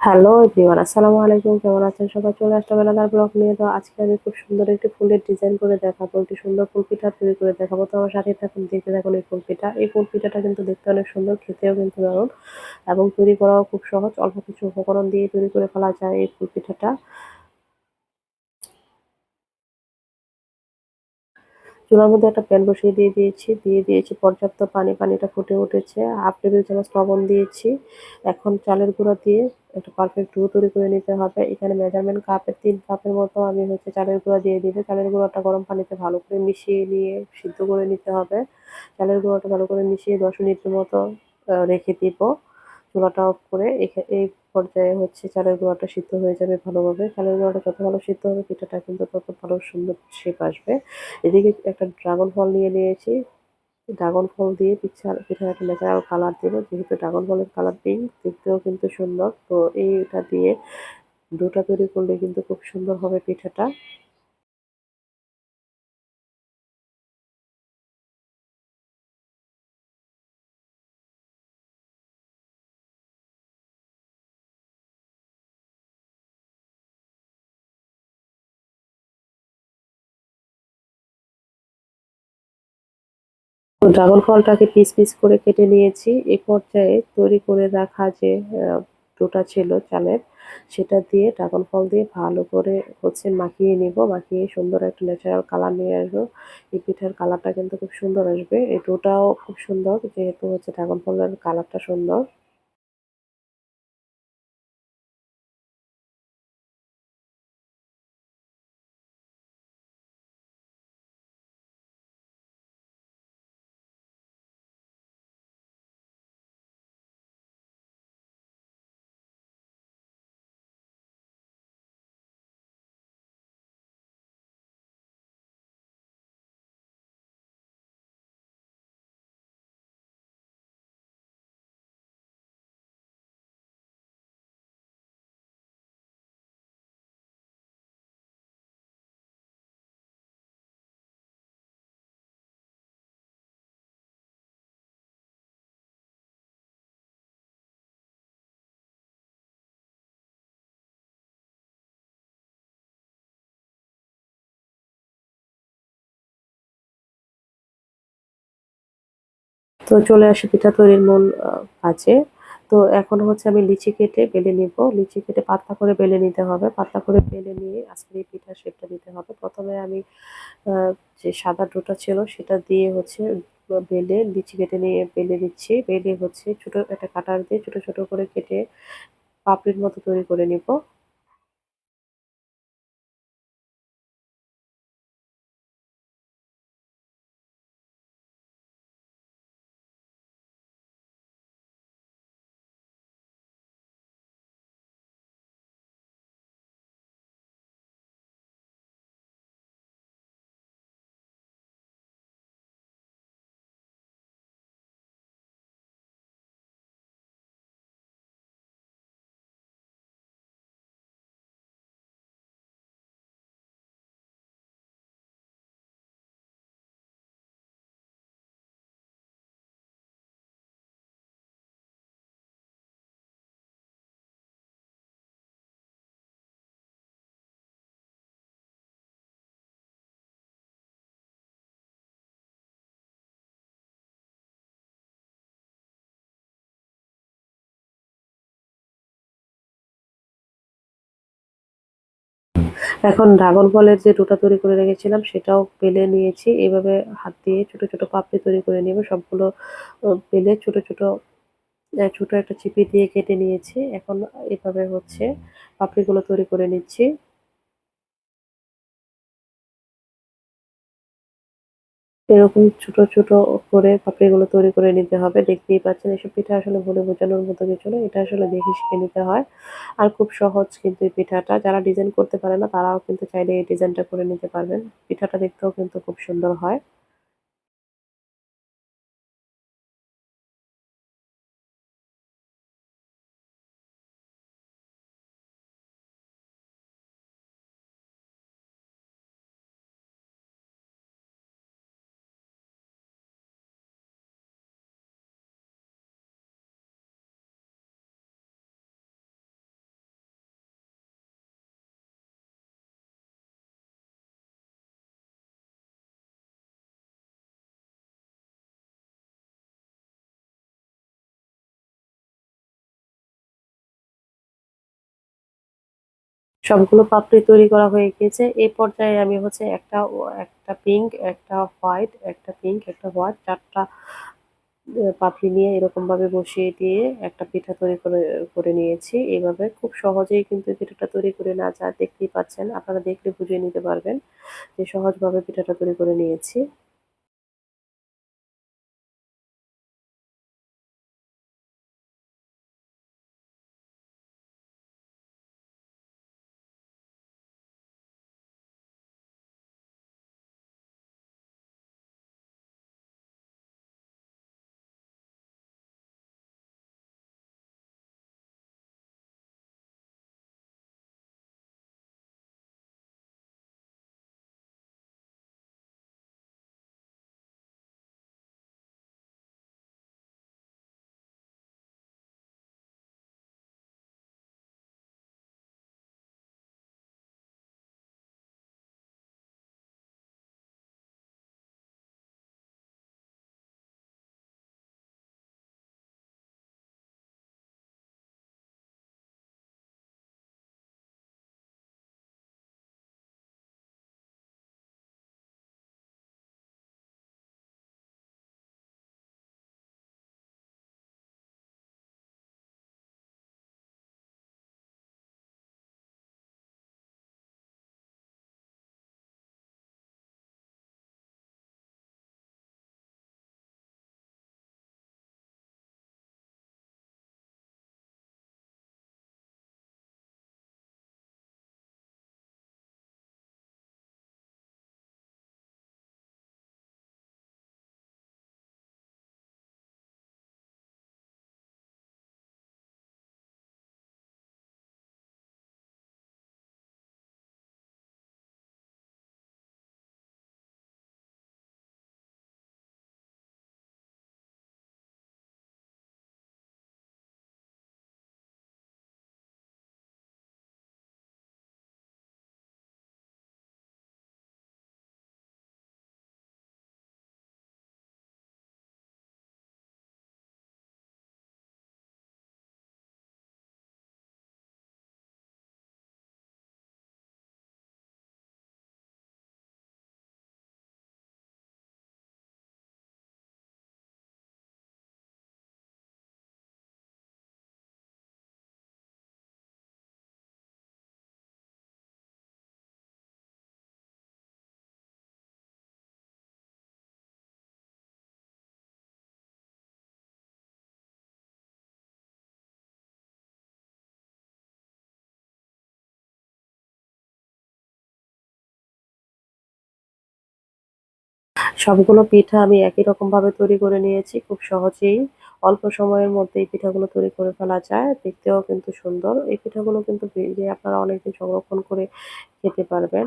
Hello everyone, আসসালামু আলাইকুম। কেমন আছেন সবাই? চলে আসলাম এনাদার ব্লগ নিয়ে। তো আজকে আমি খুব সুন্দর একটি ফুলের ডিজাইন করে দেখাবো, একটি সুন্দর ফুল পিঠা তৈরি করে দেখাবো। তো আমার সাথেই থাকুন, দেখতে থাকুন এই ফুল পিঠা। এই ফুল পিঠাটা কিন্তু দেখতে অনেক সুন্দর, খেতেও কিন্তু দারুণ এবং তৈরি করাও খুব সহজ। অল্প কিছু উপকরণ দিয়ে তৈরি করে ফেলা যায় এই ফুল পিঠাটা। চুলার মধ্যে একটা প্যান বসিয়ে দিয়ে দিয়েছি পর্যাপ্ত পানি। পানিটা ফুটে উঠেছে। 1/2 টেবিল চামচ লবণ দিয়েছি। এখন চালের গুঁড়া দিয়ে একটা পারফেক্ট ডো তৈরি করে নিতে হবে। এখানে মেজারমেন্ট কাপের 3 কাপের মতো আমি চালের গুঁড়া দিয়ে দিব। চালের গুঁড়াটা গরম পানিতে ভালো করে মিশিয়ে নিয়ে সিদ্ধ করে নিতে হবে। চালের গুঁড়াটা ভালো করে মিশিয়ে 10 মিনিটের মতো রেখে দিব। চুলাটা অফ করে এই পর্যায়ে চালের গুঁড়াটা সিদ্ধ হয়ে যাবে ভালোভাবে। চালের গুঁড়াটা যত ভালো সিদ্ধ হবে পিঠাটা কিন্তু তত ভালো সুন্দর শেপ আসবে। এদিকে একটা ড্রাগন ফল নিয়ে নিয়েছি। ড্রাগন ফল দিয়ে পিঠার একটা ন্যাচারাল কালার দেব। যেহেতু ড্রাগন ফলের কালার পিঙ্ক, দেখতেও কিন্তু সুন্দর। তো এইটা দিয়ে ডোটা তৈরি করলে কিন্তু খুব সুন্দর হবে পিঠাটা। তো ড্রাগন ফলটাকে পিস করে কেটে নিয়েছি। এই পর্যায়ে তৈরি করে রাখা যে ডোটা ছিল চালের, সেটা দিয়ে ড্রাগন ফল দিয়ে ভালো করে মাখিয়ে নিব। মাখিয়ে সুন্দর একটা ন্যাচারাল কালার নিয়ে আসবো। এই পিঠার কালারটা কিন্তু খুব সুন্দর আসবে। এই ডোটাও খুব সুন্দর, যেহেতু ড্রাগন ফলের কালারটা সুন্দর। তো চলে আসি পিঠা তৈরির মূল কাজে। তো এখন আমি লিচি কেটে বেলে নিব। লিচি কেটে পাতলা করে বেলে নিতে হবে। পাতলা করে বেলে নিয়ে আজকের এই পিঠার শেপটা দিতে হবে। প্রথমে আমি আ যে সাদা ডোটা ছিল সেটা দিয়ে বেলে লিচি কেটে নিয়ে বেলে নিচ্ছি। বেলে ছোট একটা কাটার দিয়ে ছোট করে কেটে পাপড়ির মতো তৈরি করে নিব। এখন ড্রাগন ফলের যে ডোটা তৈরি করে রেখেছিলাম সেটাও বেলে নিয়েছি। এভাবে হাত দিয়ে ছোট পাপড়ি তৈরি করে নিব। সবগুলো বেলে ছোট একটা চিপি দিয়ে কেটে নিয়েছি। এখন এভাবে পাপড়িগুলো তৈরি করে নিচ্ছি। এরকম ছোট করে পাপড়িগুলো তৈরি করে নিতে হবে। দেখতেই পাচ্ছেন এসব পিঠা আসলে বলে বোঝানোর মতো কিছু না। এটা আসলে দেখে শিখে নিতে হয়। আর খুব সহজ কিন্তু এই পিঠাটা। যারা ডিজাইন করতে পারে না তারাও কিন্তু চাইলে এই ডিজাইনটা করে নিতে পারবেন। পিঠাটা দেখতেও কিন্তু খুব সুন্দর হয়। সবগুলো পাপড়ি তৈরি করা হয়ে গিয়েছে। এই পর্যায়ে আমি হচ্ছে একটা পিঙ্ক, একটা হোয়াইট, একটা পিঙ্ক, একটা হোয়াইট ৪ টা পাপড়ি নিয়ে এরকমভাবে বসিয়ে দিয়ে একটা পিঠা তৈরি করে নিয়েছি। এভাবে খুব সহজেই কিন্তু এই পিঠাটা তৈরি করে নেওয়া যায়। দেখতেই পাচ্ছেন। আপনারা দেখলে বুঝে নিতে পারবেন যে সহজভাবে পিঠাটা তৈরি করে নিয়েছি। সবগুলো পিঠা আমি একই রকমভাবে তৈরি করে নিয়েছি। খুব সহজেই অল্প সময়ের মধ্যে এই পিঠাগুলো তৈরি করে ফেলা যায়। দেখতেও কিন্তু সুন্দর। এই পিঠাগুলো কিন্তু ভেজে আপনারা অনেকদিন সংরক্ষণ করে খেতে পারবেন।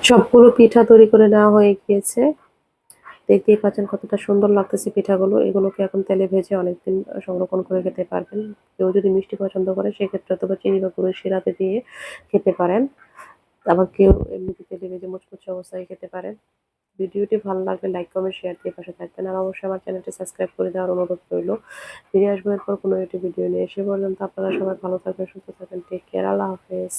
সবগুলো পিঠা তৈরি করে নেওয়া হয়ে গিয়েছে। দেখতেই পাচ্ছেন কতটা সুন্দর লাগতেছে পিঠাগুলো। এগুলোকে এখন তেলে ভেজে অনেকদিন সংরক্ষণ করে খেতে পারবেন। কেউ যদি মিষ্টি পছন্দ করে সেক্ষেত্রে অথবা চিনি বা গুড়ের শিরাতে দিয়ে খেতে পারেন। আবার কেউ এমনিতে তেলে ভেজে মুচমুচে অবস্থায় খেতে পারেন। ভিডিওটি ভালো লাগলে লাইক, কমেন্ট, শেয়ার দিয়ে পাশে থাকবেন। আর অবশ্যই আমার চ্যানেলটি সাবস্ক্রাইব করে দেওয়ার অনুরোধ রইল। ফিরে আসবো এরপর কোনো একটি ভিডিও নিয়ে। সে পর্যন্ত আপনারা সবাই ভালো থাকবেন, সুস্থ থাকবেন। Take care. আল্লাহ হাফেজ।